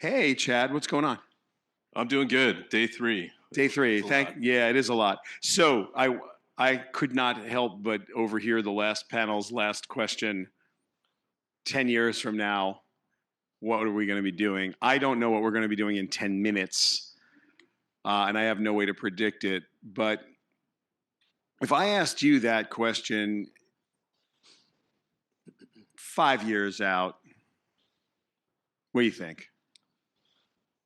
Hey, Chad, what's going on? I'm doing good. Day three. Day three. It's a lot. Yeah, it is a lot. So I could not help but overhear the last panel's last question. 10 years from now, what are we going to be doing? I don't know what we're going to be doing in 10 minutes, and I have no way to predict it. But if I asked you that question 5 years out, what do you think?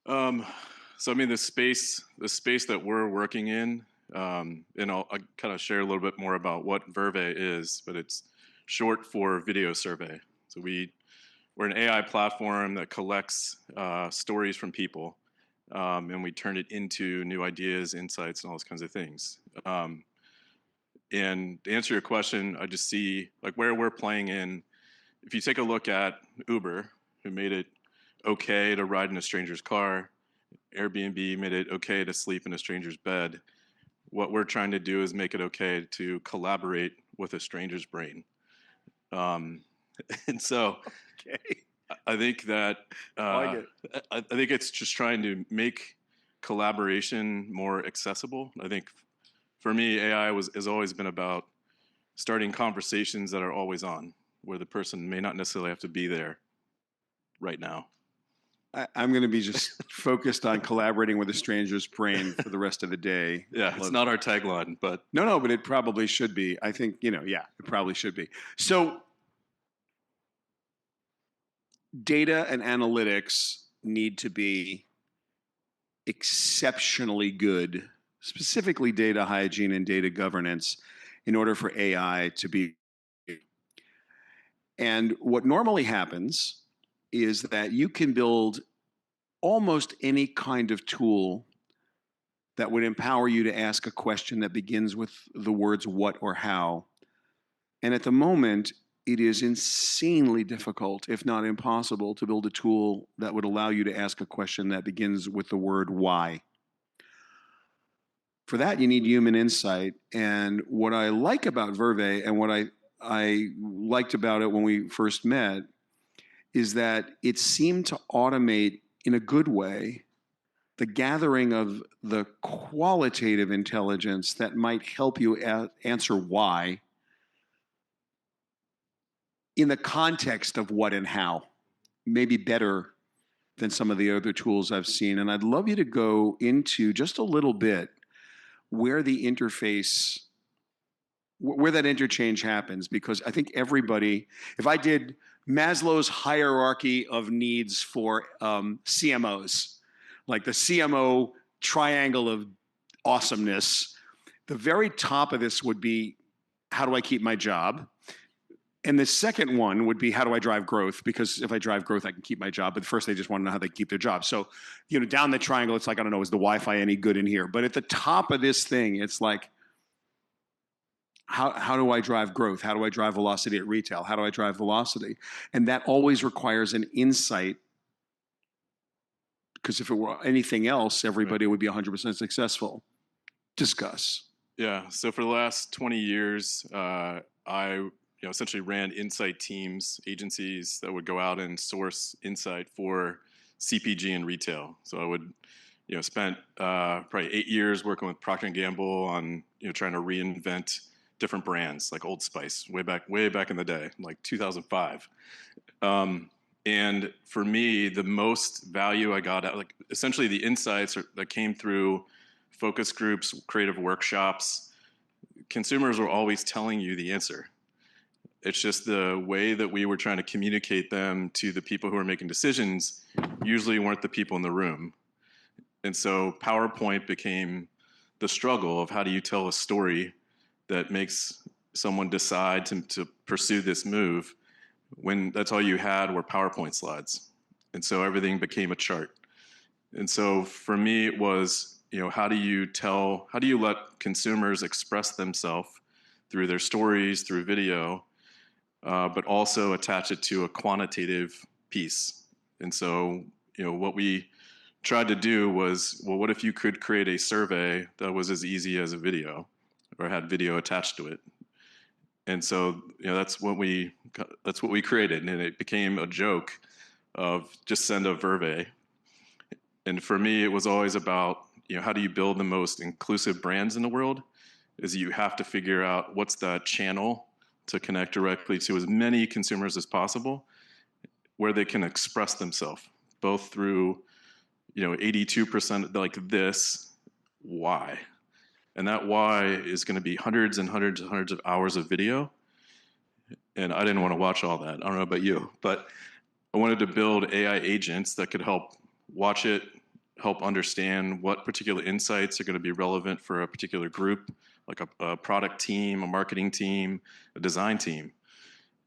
Um, so I mean, the space that we're working in, and I'll kind of share a little bit more about what Vurvey is, but it's short for video survey. So we're an AI platform that collects stories from people, and we turn it into new ideas, insights, and all those kinds of things. And to answer your question, I just see like where we're playing in. If you take a look at Uber, who made it okay to ride in a stranger's car, Airbnb made it okay to sleep in a stranger's bed. What we're trying to do is make it okay to collaborate with a stranger's brain. Um, and so Okay, I think that I like it. I think it's just trying to make collaboration more accessible. I think for me, AI has always been about starting conversations that are always on, where the person may not necessarily have to be there right now. I'm going to be just focused on collaborating with a stranger's brain for the rest of the day. Yeah, it's not our tagline, but No, but it probably should be. I think, yeah, it probably should be. So, data and analytics need to be exceptionally good, specifically data hygiene and data governance, in order for AI to be. And what normally happens is that you can build almost any kind of tool that would empower you to ask a question that begins with the words what or how. And at the moment, it is insanely difficult, if not impossible, to build a tool that would allow you to ask a question that begins with the word why. For that, you need human insight. And what I like about Vurvey and what I liked about it when we first met is that it seemed to automate in a good way the gathering of the qualitative intelligence that might help you answer why in the context of what and how, maybe better than some of the other tools I've seen. And I'd love you to go into just a little bit where the interface, where that interchange happens, because I think everybody, if I did Maslow's hierarchy of needs for CMOs, like the CMO triangle of awesomeness, the very top of this would be, how do I keep my job? And the second one would be, how do I drive growth? Because if I drive growth, I can keep my job. But first, they just want to know how they keep their job. So, down the triangle, it's like, I don't know, is the Wi-Fi any good in here? But at the top of this thing, it's like, how do I drive growth? How do I drive velocity at retail? How do I drive velocity? And that always requires an insight, because if it were anything else, everybody would be 100% successful. Discuss. yeah. So for the last 20 years, I essentially ran insight teams, agencies that would go out and source insight for CPG and retail. So I would, spent probably 8 years working with Procter and Gamble on trying to reinvent different brands like Old Spice way back in the day, like 2005. And for me, the most value I got out, like essentially the insights that came through focus groups, creative workshops, consumers were always telling you the answer. It's just the way that we were trying to communicate them to the people who were making decisions usually weren't the people in the room. And so PowerPoint became the struggle of how do you tell a story that makes someone decide to pursue this move when that's all you had were PowerPoint slides. And so everything became a chart. And so for me, it was, how do you let consumers express themselves through their stories, through video, but also attach it to a quantitative piece. And so, what we tried to do was, well, what if you could create a survey that was as easy as a video or had video attached to it? And so, that's what we created, and it became a joke of just send a Vurvey, And for me, it was always about, how do you build the most inclusive brands in the world? Is you have to figure out what's the channel to connect directly to as many consumers as possible, where they can express themselves, both through, 82% like this, why? And that why is going to be hundreds and hundreds and hundreds of hours of video. And I didn't want to watch all that. I don't know about you, but I wanted to build AI agents that could help watch it, help understand what particular insights are going to be relevant for a particular group, like a product team, a marketing team, a design team.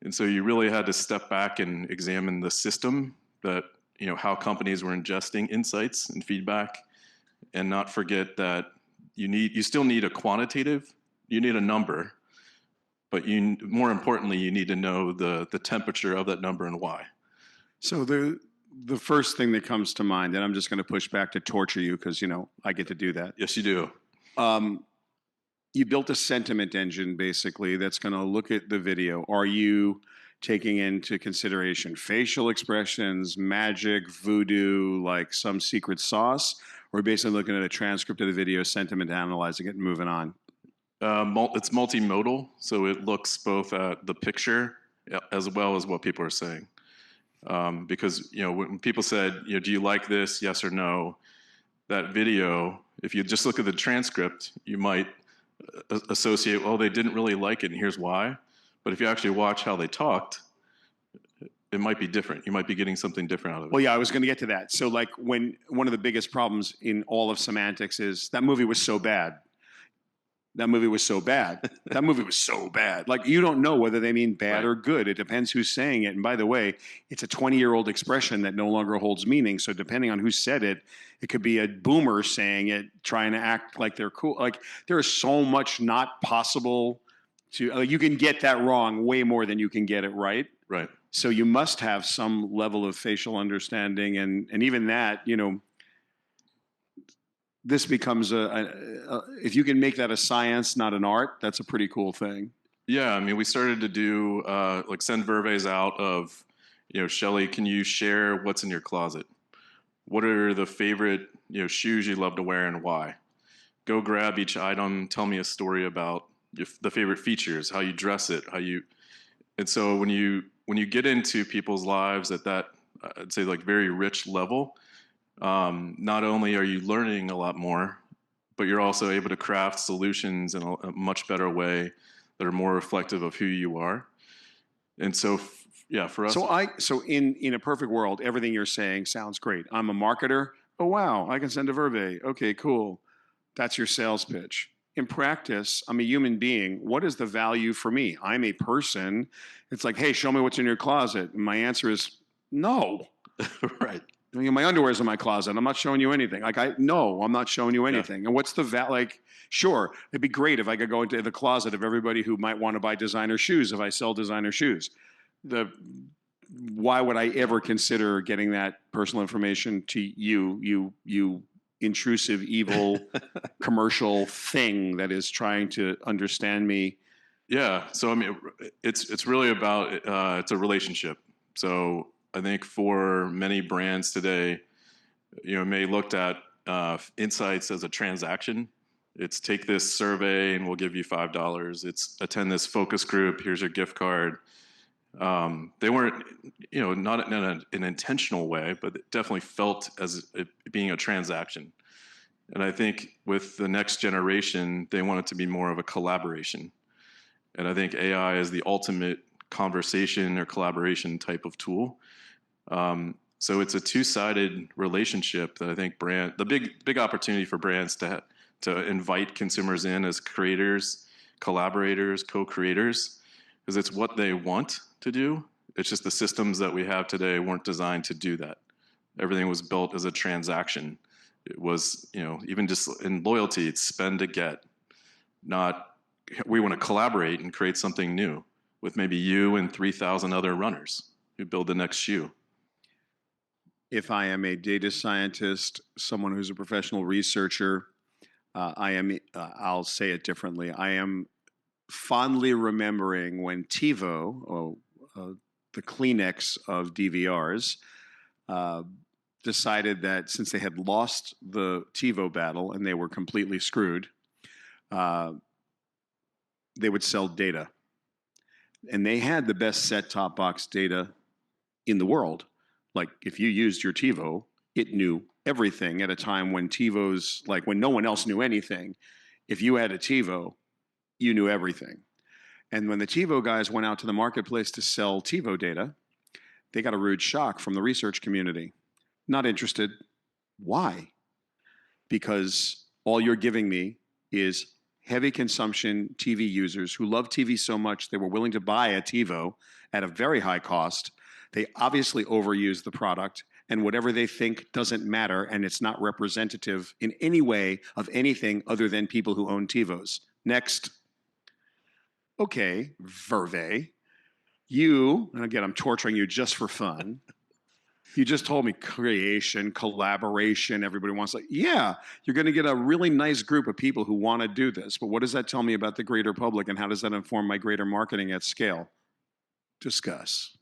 And so you really had to step back and examine the system that, how companies were ingesting insights and feedback, and not forget that you still need a quantitative, you need a number, but more importantly, you need to know the temperature of that number and why. So the first thing that comes to mind, and I'm just going to push back to torture you because I get to do that. Yes, you do. You built a sentiment engine basically that's going to look at the video. Are you taking into consideration facial expressions, magic, voodoo, like some secret sauce, or basically looking at a transcript of the video, sentiment, analyzing it, and moving on? It's multimodal, so it looks both at the picture as well as what people are saying. Because when people said, do you like this? Yes or no. That video, if you just look at the transcript, you might associate, well, they didn't really like it, and here's why. But if you actually watch how they talked, it might be different. You might be getting something different out of it. Well, yeah, I was going to get to that. So, like, when one of the biggest problems in all of semantics is that movie was so bad. That movie was so bad. That movie was so bad. Like, you don't know whether they mean bad or good. It depends who's saying it. And by the way, it's a 20-year-old expression that no longer holds meaning. So depending on who said it, it could be a boomer saying it, trying to act like they're cool. Like, there is so much not possible to, you can get that wrong way more than you can get it right. Right. So you must have some level of facial understanding. And even that, this becomes if you can make that a science, not an art, that's a pretty cool thing. Yeah, I mean, we started to do like send Vurveys out of, Shelly, can you share what's in your closet? What are the favorite shoes you love to wear and why? Go grab each item. Tell me a story about the favorite features, how you dress it, And so when you get into people's lives at that, I'd say like very rich level. Not only are you learning a lot more, but you're also able to craft solutions in a much better way that are more reflective of who you are. And so, for us. So in a perfect world, everything you're saying sounds great. I'm a marketer. Oh, wow, I can send a Vurvey. Okay, cool. That's your sales pitch. In practice, I'm a human being. What is the value for me? I'm a person. It's like, hey, show me what's in your closet. And my answer is no. Right. My underwear is in my closet. I'm not showing you anything. No, I'm not showing you anything. Yeah. And what's the like? Sure, it'd be great if I could go into the closet of everybody who might want to buy designer shoes if I sell designer shoes. Why would I ever consider getting that personal information to you intrusive, evil, commercial thing that is trying to understand me? Yeah. So I mean, it's really about it's a relationship. So I think for many brands today, may looked at insights as a transaction. It's take this survey and we'll give you $5. It's attend this focus group. Here's your gift card. They weren't, not in an intentional way, but it definitely felt as it being a transaction. And I think with the next generation, they want it to be more of a collaboration. And I think AI is the ultimate conversation or collaboration type of tool. So it's a two-sided relationship that I think the big opportunity for brands to invite consumers in as creators, collaborators, co-creators, because it's what they want to do. It's just the systems that we have today weren't designed to do that. Everything was built as a transaction. It was, even just in loyalty, it's spend to get, not we want to collaborate and create something new with maybe you and 3,000 other runners who build the next shoe. If I am a data scientist, someone who's a professional researcher, I'll say it differently. I am fondly remembering when TiVo, the Kleenex of DVRs, decided that since they had lost the TiVo battle and they were completely screwed, uh, they would sell data. And they had the best set-top box data in the world. Like if you used your TiVo, it knew everything at a time when TiVos, like when no one else knew anything. If you had a TiVo, you knew everything. And when the TiVo guys went out to the marketplace to sell TiVo data, they got a rude shock from the research community. Not interested. Why? Because all you're giving me is heavy consumption TV users who love TV so much they were willing to buy a TiVo at a very high cost. They obviously overuse the product, and whatever they think doesn't matter, and it's not representative in any way of anything other than people who own TiVos. Next. Okay, Vurvey, you, and again, I'm torturing you just for fun. You just told me creation, collaboration, everybody wants to, yeah, you're going to get a really nice group of people who want to do this. But what does that tell me about the greater public and how does that inform my greater marketing at scale? Discuss.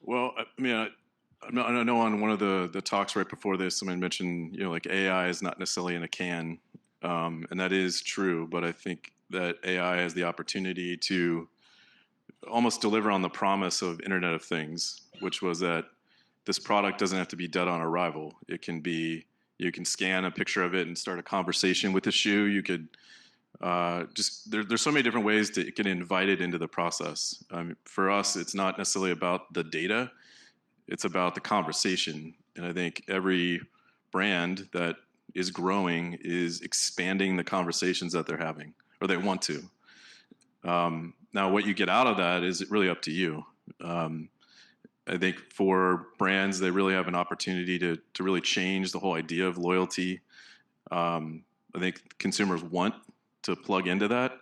Well, I mean, I know on one of the talks right before this, someone mentioned, like AI is not necessarily in a can, and that is true. But I think that AI has the opportunity to almost deliver on the promise of Internet of Things, which was that this product doesn't have to be dead on arrival. It can be, you can scan a picture of it and start a conversation with the shoe. You could there's so many different ways to get invited into the process. For us, it's not necessarily about the data, it's about the conversation. And I think every brand that is growing is expanding the conversations that they're having, or they want to. Now, what you get out of that is really up to you. I think for brands, they really have an opportunity to really change the whole idea of loyalty. I think consumers want to plug into that.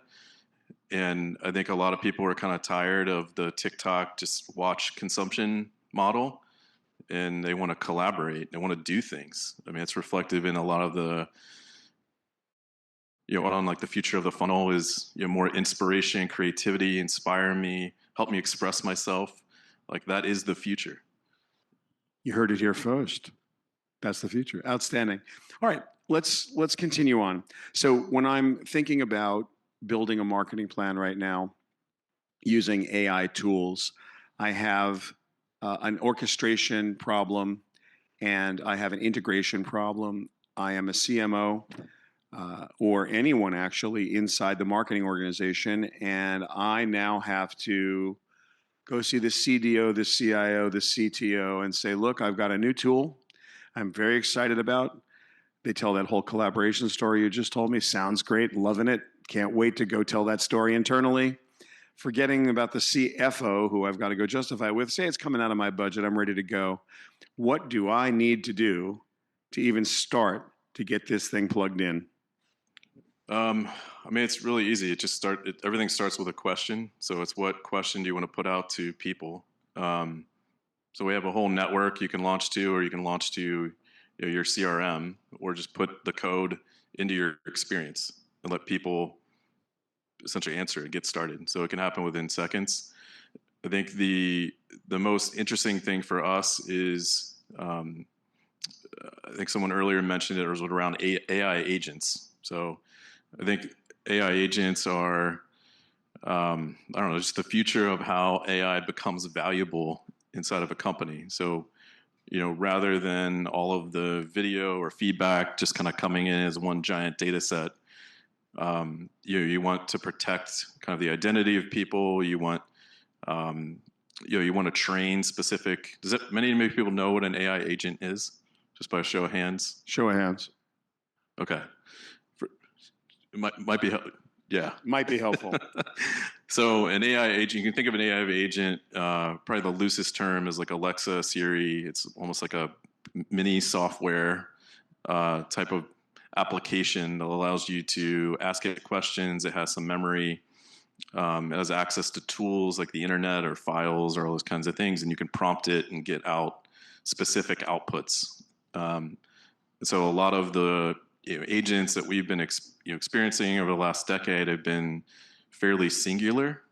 And I think a lot of people are kind of tired of the TikTok just watch consumption model, and they want to collaborate. They want to do things. I mean, it's reflective in a lot of the, on like the future of the funnel is, more inspiration, creativity, inspire me, help me express myself. Like that is the future. You heard it here first. That's the future. Outstanding. All right, let's continue on. So when I'm thinking about building a marketing plan right now using AI tools, I have an orchestration problem and I have an integration problem. I am a CMO or anyone actually inside the marketing organization, and I now have to go see the CDO, the CIO, the CTO, and say, look, I've got a new tool I'm very excited about. They tell that whole collaboration story you just told me. Sounds great, loving it. Can't wait to go tell that story internally. Forgetting about the CFO, who I've got to go justify with. Say it's coming out of my budget, I'm ready to go. What do I need to do to even start to get this thing plugged in? I mean, it's really easy. Everything starts with a question. So it's what question do you want to put out to people? So we have a whole network you can launch to, or you can launch to your CRM, or just put the code into your experience and let people essentially answer and get started. So it can happen within seconds. I think the most interesting thing for us is, I think someone earlier mentioned it, was around AI agents. So I think AI agents are, I don't know, just the future of how AI becomes valuable inside of a company. So, rather than all of the video or feedback just kind of coming in as one giant data set, you want to protect kind of the identity of people. You want, you want to train specific. Many people know what an AI agent is, just by a show of hands? Show of hands. Okay. It might be, yeah. Might be helpful. So an AI agent, you can think of an AI agent, probably the loosest term is like Alexa, Siri. It's almost like a mini software type of application that allows you to ask it questions. It has some memory. It has access to tools like the internet or files or all those kinds of things, and you can prompt it and get out specific outputs. So a lot of the agents that we've been experiencing over the last decade have been fairly singular,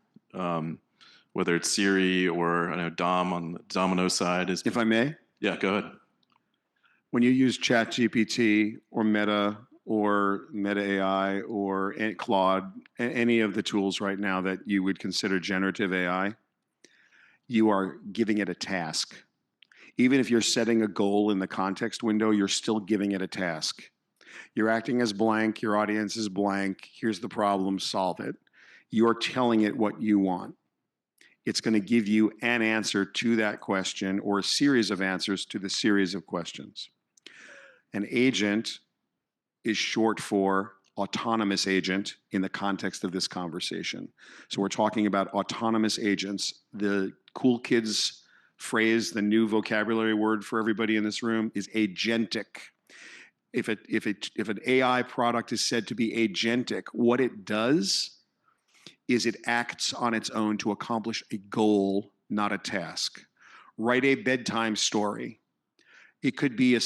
whether it's Siri or I know Dom on the Domino side is. If I may, Yeah, go ahead. When you use ChatGPT or Meta AI or Claude, any of the tools right now that you would consider generative AI, you are giving it a task. Even if you're setting a goal in the context window, you're still giving it a task. You're acting as blank, your audience is blank, here's the problem, solve it. You're telling it what you want. It's going to give you an answer to that question or a series of answers to the series of questions. An agent is short for autonomous agent in the context of this conversation. So we're talking about autonomous agents. The cool kids phrase, the new vocabulary word for everybody in this room is agentic. If an AI product is said to be agentic, what it does is it acts on its own to accomplish a goal, not a task. Write a bedtime story. It could be a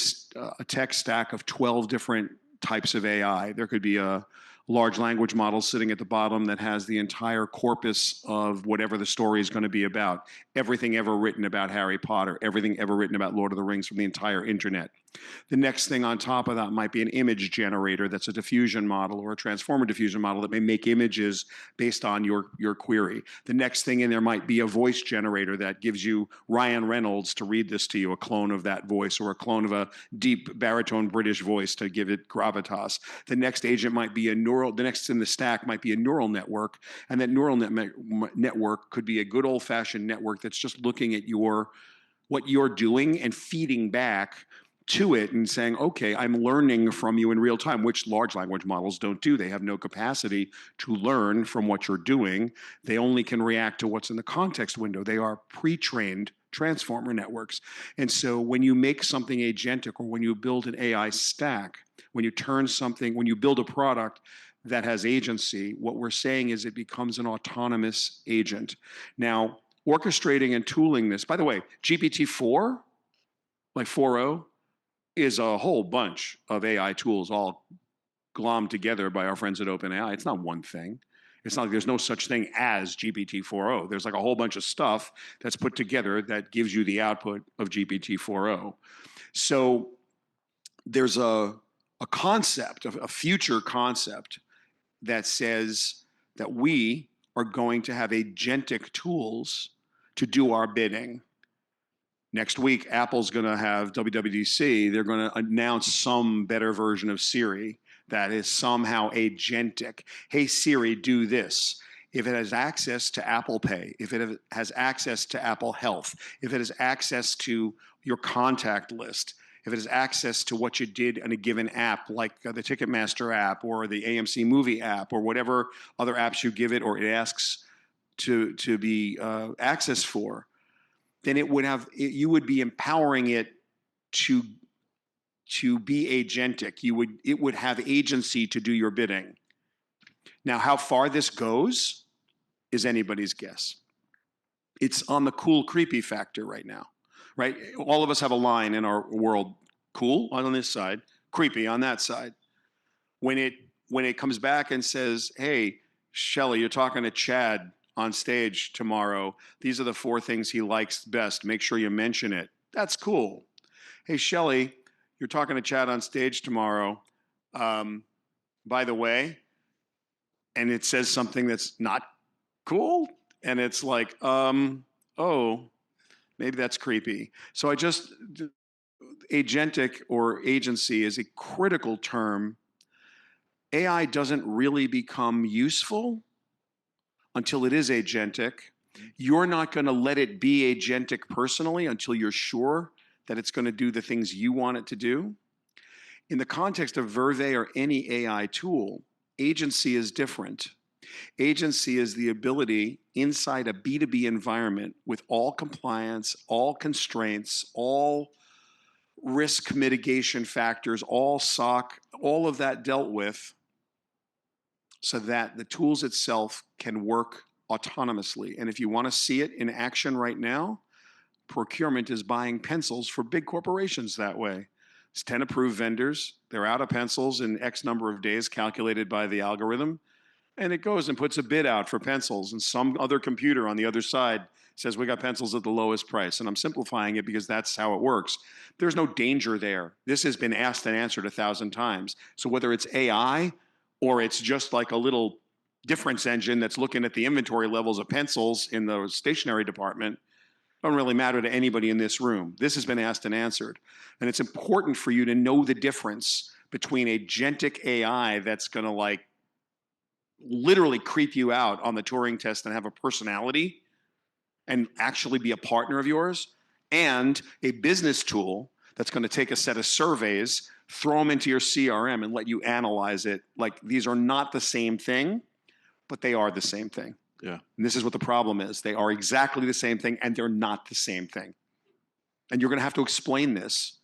tech stack of 12 different types of AI. There could be a large language model sitting at the bottom that has the entire corpus of whatever the story is going to be about. Everything ever written about Harry Potter, everything ever written about Lord of the Rings from the entire internet. The next thing on top of that might be an image generator that's a diffusion model or a transformer diffusion model that may make images based on your query. The next thing in there might be a voice generator that gives you Ryan Reynolds to read this to you, a clone of that voice, or a clone of a deep baritone British voice to give it gravitas. The next agent might be the next in the stack might be a neural network, and that neural network could be a good old-fashioned network that's just looking at what you're doing and feeding back to it and saying, okay, I'm learning from you in real time, which large language models don't do. They have no capacity to learn from what you're doing. They only can react to what's in the context window. They are pre-trained transformer networks. And so when you make something agentic, or when you build an AI stack, when you build a product that has agency, what we're saying is it becomes an autonomous agent. Now, orchestrating and tooling this, by the way, GPT-4, like 4.0, is a whole bunch of AI tools all glommed together by our friends at OpenAI. It's not one thing. It's not like there's no such thing as GPT 4.0. There's like a whole bunch of stuff that's put together that gives you the output of GPT 4.0. So there's a concept, a future concept that says that we are going to have agentic tools to do our bidding. Next week, Apple's going to have WWDC. They're going to announce some better version of Siri that is somehow agentic. Hey, Siri, do this. If it has access to Apple Pay, if it has access to Apple Health, if it has access to your contact list, if it has access to what you did in a given app, like the Ticketmaster app or the AMC movie app or whatever other apps you give it or it asks to be accessed for, then you would be empowering it to be agentic. It would have agency to do your bidding. Now, how far this goes is anybody's guess. It's on the cool, creepy factor right now, right? All of us have a line in our world: cool on this side, creepy on that side. When it comes back and says, "Hey, Shelly, you're talking to Chad on stage tomorrow. These are the 4 things he likes best. Make sure you mention it." That's cool. Hey, Shelly, you're talking to Chad on stage tomorrow. By the way, and it says something that's not cool, and it's like, oh, maybe that's creepy. So agentic or agency is a critical term. AI doesn't really become useful until it is agentic. You're not going to let it be agentic personally until you're sure that it's going to do the things you want it to do. In the context of Vurvey or any AI tool, agency is different. Agency is the ability inside a B2B environment with all compliance, all constraints, all risk mitigation factors, all SOC, all of that dealt with, so that the tools itself can work autonomously. And if you want to see it in action right now, procurement is buying pencils for big corporations that way. It's 10 approved vendors. They're out of pencils in X number of days calculated by the algorithm. And it goes and puts a bid out for pencils, and some other computer on the other side says we got pencils at the lowest price. And I'm simplifying it because that's how it works. There's no danger there. This has been asked and answered 1,000 times. So whether it's AI or it's just like a little difference engine that's looking at the inventory levels of pencils in the stationery department, doesn't really matter to anybody in this room. This has been asked and answered. And it's important for you to know the difference between agentic AI that's going to like literally creep you out on the Turing test and have a personality and actually be a partner of yours, and a business tool that's going to take a set of surveys, throw them into your CRM and let you analyze it. Like, these are not the same thing, but they are the same thing. Yeah. And this is what the problem is. They are exactly the same thing, and they're not the same thing. And you're going to have to explain this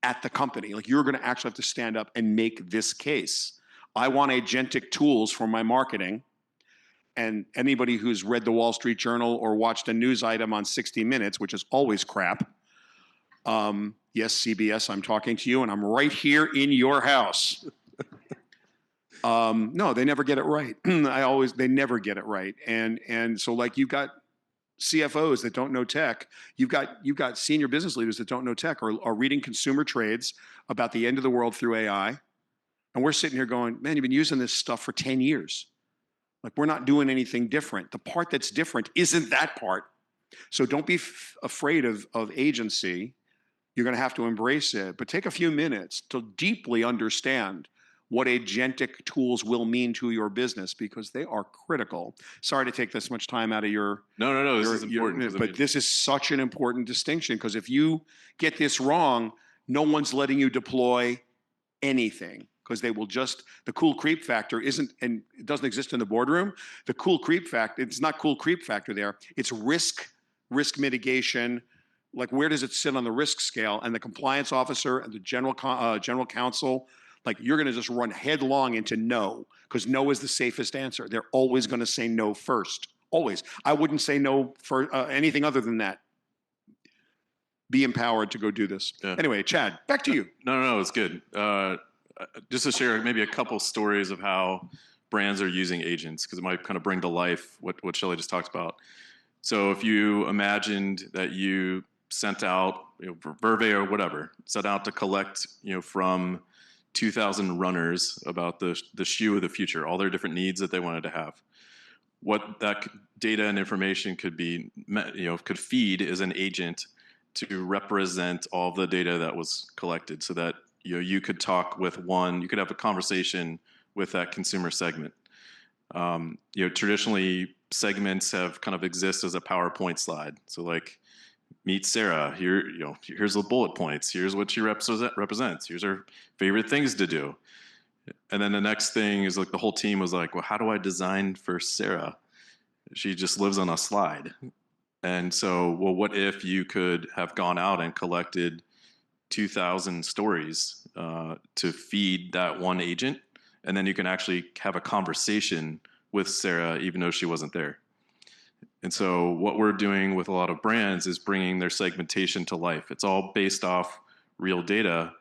at the company. Like, you're going to actually have to stand up and make this case. I want agentic tools for my marketing. And anybody who's read the Wall Street Journal or watched a news item on 60 Minutes, which is always crap. Yes, CBS, I'm talking to you, and I'm right here in your house. No, they never get it right. They never get it right. And so, like, you've got CFOs that don't know tech. You've got senior business leaders that don't know tech or are reading consumer trades about the end of the world through AI. And we're sitting here going, man, you've been using this stuff for 10 years. Like, we're not doing anything different. The part that's different isn't that part. So don't be afraid of agency. You're going to have to embrace it. But take a few minutes to deeply understand what agentic tools will mean to your business, because they are critical. Sorry to take this much time out of your... No, this is important. But this is such an important distinction, because if you get this wrong, no one's letting you deploy anything. Because they will just, the cool creep factor isn't, and it doesn't exist in the boardroom. The cool creep factor, it's not cool creep factor there. It's risk mitigation. Like, where does it sit on the risk scale? And the compliance officer and the general counsel, like, you're going to just run headlong into no, because no is the safest answer. They're always going to say no first. Always. I wouldn't say no for anything other than that. Be empowered to go do this. Yeah. Anyway, Chad, back to you. No, it's good. Just to share maybe a couple stories of how brands are using agents, because it might kind of bring to life what Shelly just talked about. So if you imagined that you sent out, Vurvey or whatever, set out to collect, from 2,000 runners about the shoe of the future, all their different needs that they wanted to have. What that data and information could be, could feed is an agent to represent all the data that was collected, so that you could talk with you could have a conversation with that consumer segment. Traditionally, segments have kind of exist as a PowerPoint slide. So, like, meet Sarah. Here's the bullet points. Here's what she represents. Here's her favorite things to do. And then the next thing is, like, the whole team was like, well, how do I design for Sarah? She just lives on a slide. And so, well, what if you could have gone out and collected 2,000 stories to feed that one agent, and then you can actually have a conversation with Sarah even though she wasn't there. And so what we're doing with a lot of brands is bringing their segmentation to life. It's all based off real data,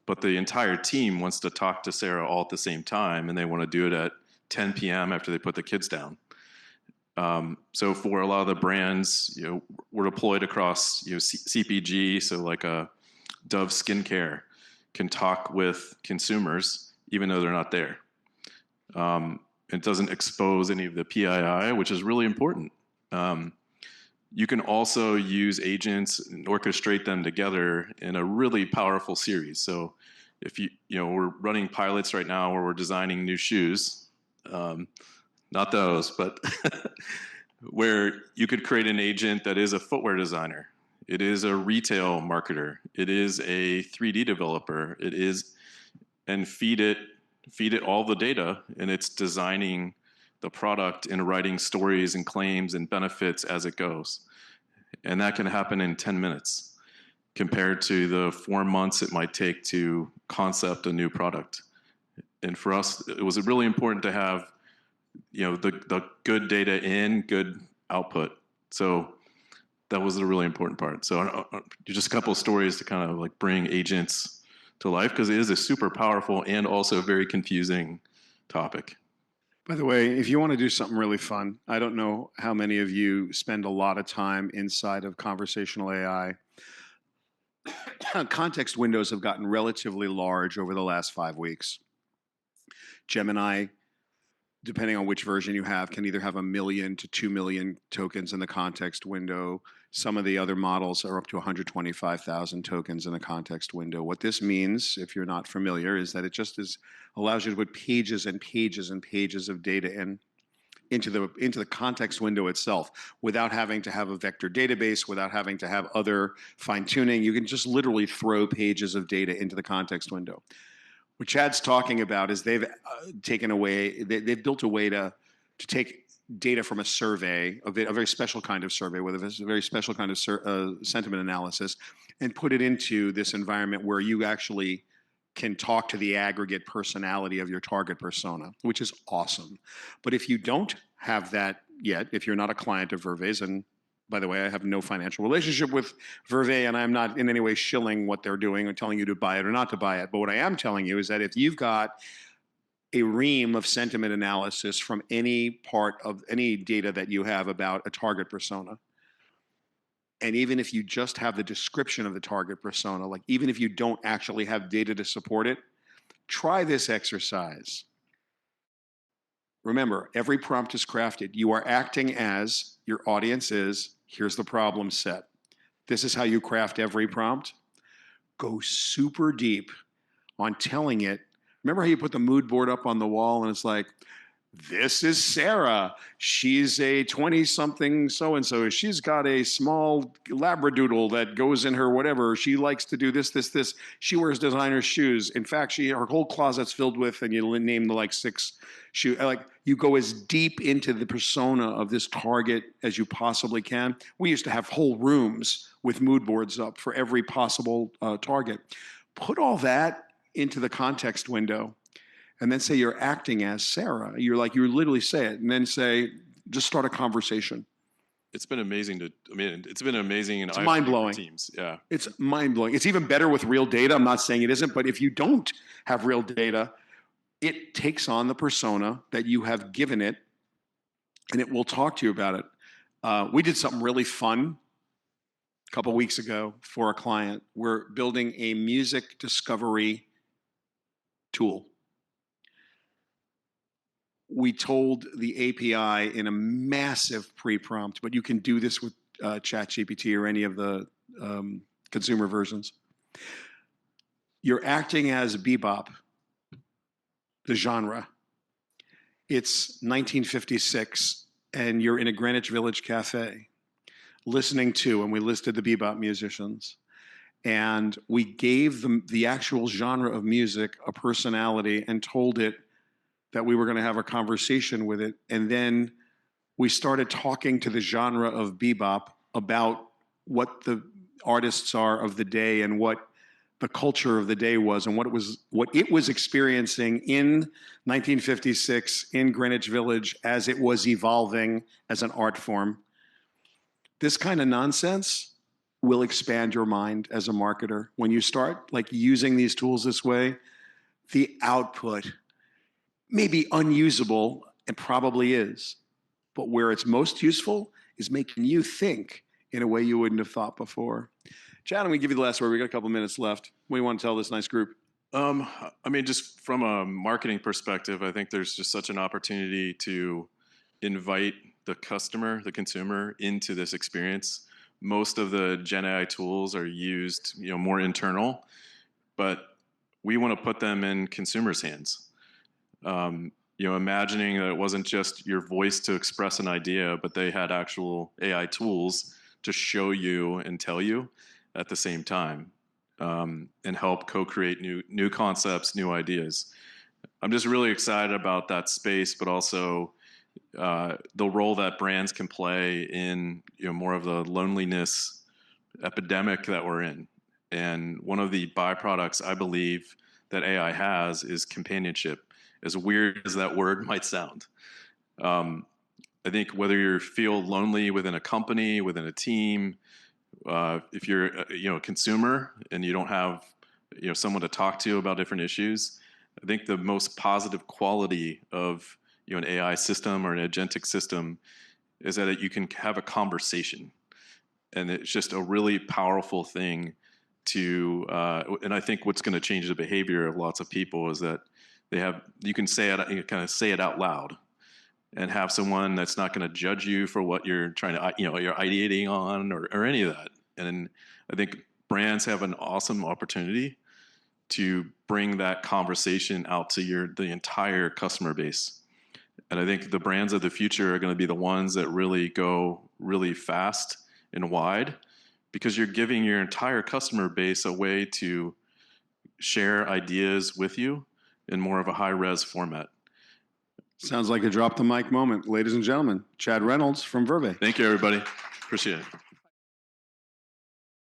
but the entire team wants to talk to Sarah all at the same time, and they want to do it at 10 p.m. after they put the kids down. So for a lot of the brands, we're deployed across CPG, so like a Dove Skincare can talk with consumers even though they're not there. It doesn't expose any of the PII, which is really important. You can also use agents and orchestrate them together in a really powerful series. So if we're running pilots right now where we're designing new shoes, not those, but where you could create an agent that is a footwear designer. It is a retail marketer. It is a 3D developer. And feed it all the data, and it's designing the product and writing stories and claims and benefits as it goes. And that can happen in 10 minutes compared to the 4 months it might take to concept a new product. And for us, it was really important to have, the good data in, good output. So that was a really important part. So just a couple of stories to kind of like bring agents to life, because it is a super powerful and also very confusing topic. By the way, if you want to do something really fun, I don't know how many of you spend a lot of time inside of conversational AI. Context windows have gotten relatively large over the last 5 weeks. Gemini, depending on which version you have, can either have 1 million to 2 million tokens in the context window. Some of the other models are up to 125,000 tokens in the context window. What this means, if you're not familiar, is that it just allows you to put pages and pages and pages of data into the context window itself without having to have a vector database, without having to have other fine tuning. You can just literally throw pages of data into the context window. What Chad's talking about is they've they've built a way to take data from a survey, a very special kind of survey with a very special kind of sentiment analysis, and put it into this environment where you actually can talk to the aggregate personality of your target persona, which is awesome. But if you don't have that yet, if you're not a client of Vurvey's, and by the way, I have no financial relationship with Vurvey, and I'm not in any way shilling what they're doing or telling you to buy it or not to buy it. But what I am telling you is that if you've got a ream of sentiment analysis from any part of any data that you have about a target persona, and even if you just have the description of the target persona, like even if you don't actually have data to support it, try this exercise. Remember, every prompt is crafted. You are acting as your audience is. Here's the problem set. This is how you craft every prompt. Go super deep on telling it. Remember how you put the mood board up on the wall and it's like, this is Sarah. She's a 20-something so-and-so. She's got a small labradoodle that goes in her whatever. She likes to do this, this, this. She wears designer shoes. In fact, her whole closet's filled with, and you name the like 6 shoes. Like you go as deep into the persona of this target as you possibly can. We used to have whole rooms with mood boards up for every possible target. Put all that into the context window. And then say you're acting as Sarah. You literally say it, and then say, just start a conversation. It's been amazing it's been amazing. It's mind-blowing. Teams, yeah. It's mind-blowing. It's even better with real data. I'm not saying it isn't, but if you don't have real data, it takes on the persona that you have given it, and it will talk to you about it. We did something really fun a couple weeks ago for a client. We're building a music discovery tool. We told the API in a massive pre-prompt, but you can do this with ChatGPT or any of the consumer versions. You're acting as bebop, the genre. It's 1956, and you're in a Greenwich Village cafe listening to, and we listed the bebop musicians. And we gave them the actual genre of music a personality and told it that we were going to have a conversation with it. And then we started talking to the genre of bebop about what the artists are of the day and what the culture of the day was and what it was experiencing in 1956 in Greenwich Village as it was evolving as an art form. This kind of nonsense will expand your mind as a marketer. When you start like using these tools this way, the output may be unusable, and probably is. But where it's most useful is making you think in a way you wouldn't have thought before. Chad, I'm going to give you the last word. We got a couple minutes left. What do you want to tell this nice group? Just from a marketing perspective, I think there's just such an opportunity to invite the customer, the consumer, into this experience. Most of the Gen AI tools are used, more internal, but we want to put them in consumers' hands. Imagining that it wasn't just your voice to express an idea, but they had actual AI tools to show you and tell you at the same time, and help co-create new concepts, new ideas. I'm just really excited about that space, but also the role that brands can play in more of the loneliness epidemic that we're in. And one of the byproducts I believe that AI has is companionship. As weird as that word might sound. I think whether you feel lonely within a company, within a team, if you're a consumer and you don't have someone to talk to about different issues, I think the most positive quality of an AI system or an agentic system is that you can have a conversation, and it's just a really powerful thing to. And I think what's going to change the behavior of lots of people is that you can say it, you kind of say it out loud, and have someone that's not going to judge you for what you're trying to, you're ideating on or any of that. And I think brands have an awesome opportunity to bring that conversation out to the entire customer base. And I think the brands of the future are going to be the ones that really go really fast and wide, because you're giving your entire customer base a way to share ideas with you in more of a high-res format. Sounds like a drop the mic moment. Ladies and gentlemen, Chad Reynolds from Vurvey. Thank you, everybody. Appreciate it.